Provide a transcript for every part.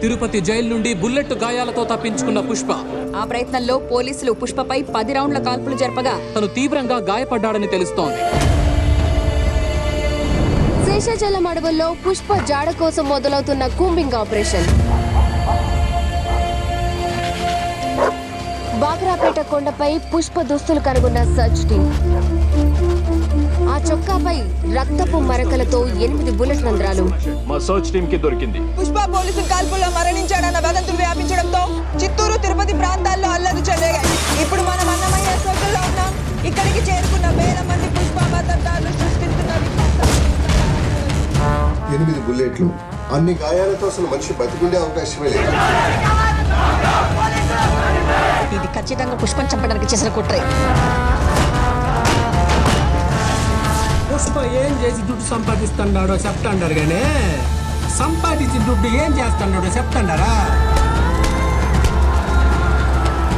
Tirupati jail నుండి bullet గాయాలతో తప్పించుకున్న పుష్ప. ఆ ప్రయత్నంలో పోలీసులు పుష్పపై 10 రౌండ్ల కాల్పులు జరపగా తను తీవ్రంగా గాయపడ్డాడని తెలుస్తోంది. శేషాచలం అడవుల్లో పుష్ప జాడ కోసం మొదలవుతున్న కూంబింగ్ ఆపరేషన్. బాగ్రాపేట కొండపై పుష్ప దుస్తులు కనుగొన్న సర్చ్ టీం. ఆ చొక్కాపై రక్తపు మరకలతో 8 బుల్లెట్ రంధ్రాలు. మా సర్చ్ టీం కి దొరికింది. పుష్ప పోలీసుల కాల్పుల్లో మరణించాడన్న వదంతులు వ్యాపించడంతో చిత్తూరు, తిరుపతి ప్రాంతాల్లో అల్లరి చెలరేగాయి. ఇప్పుడు మనం అన్నమయ్య సర్కిల్లో ఉన్నాం. ఇక్కడికి చేరుకున్న వేల మంది పుష్ప భద్రతలు సృష్టిస్తున్న 8 బుల్లెట్లు. అన్ని గాయాలతో అసలు మనిషి బతికుండే అవకాశమే లేదు. ఇది ఖచ్చితంగా పుష్పం చంపడానికి చేసిన కుట్రే. పుష్ప ఏం చేసి దుడ్డు సంపాదిస్తున్నాడో చెప్తాండారు కానీ సంపాదించిన దుడ్డు ఏం చేస్తున్నాడో చెప్తాండారా?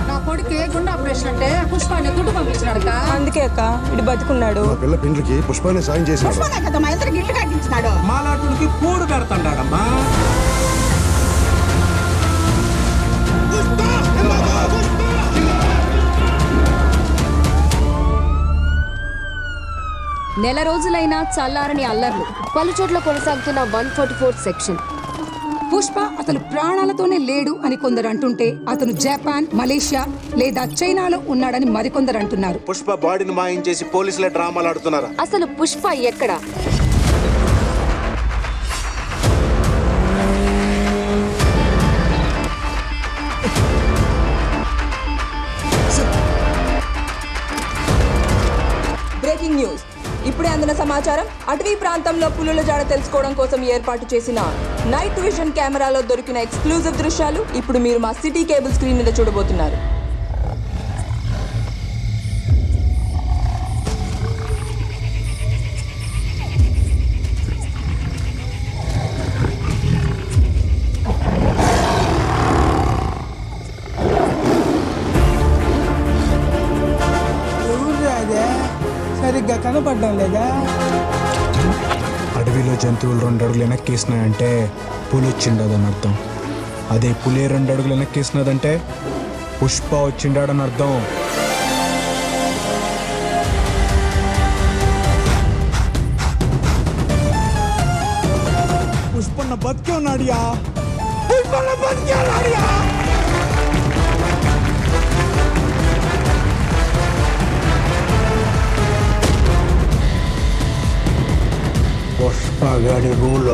నా కొడుకు ఏ గుండె ఆపరేషన్ అంటే పుష్పాన్ని దుడ్డు పంపించినాడు. అందుకే అక్క ఇటు బతుకున్నాడు. మా పిల్ల పిండ్లకి పుష్పాన్ని సాయం చేసినాడు. మాలాటుడికి కూడు పెడతాడాడమ్మా. నెల రోజులైనా చల్లారని అల్లర్లు. పలుచోట్ల కొనసాగుతున్న 144 సెక్షన్. పుష్ప అతను ప్రాణాలతోనే లేడు అని కొందరు అంటుంటే అతను జపాన్, మలేషియా లేదా చైనాలో ఉన్నాడని మరికొందరు అంటున్నారు. పుష్ప బాడీని మాయం చేసి పోలీసులే డ్రామాలు ఆడుతున్నారా? అసలు పుష్ప ఎక్కడ? Breaking news. ఇప్పుడే అందిన సమాచారం. అటవీ ప్రాంతంలో పులుల జాడ తెలుసుకోవడం కోసం ఏర్పాటు చేసిన నైట్ విజన్ కెమెరాలో దొరికిన ఎక్స్క్లూజివ్ దృశ్యాలు ఇప్పుడు మీరు మా సిటీ కేబుల్ స్క్రీన్ మీద చూడబోతున్నారు. సరిగ్గా కనపడడం లేదా? అడవిలో జంతువులు 2 అడుగులు వెనక్కేసినాయంటే పులి వచ్చిండదని అర్థం. అదే పులి 2 అడుగులు వెనక్కేసినదంటే పుష్ప వచ్చిండాడని అర్థం. పుష్పన్న బతికే ఉన్నాడియా. పుష్పన్న బతికే ఉన్నాడియా. పుష్ప గాడి రూల్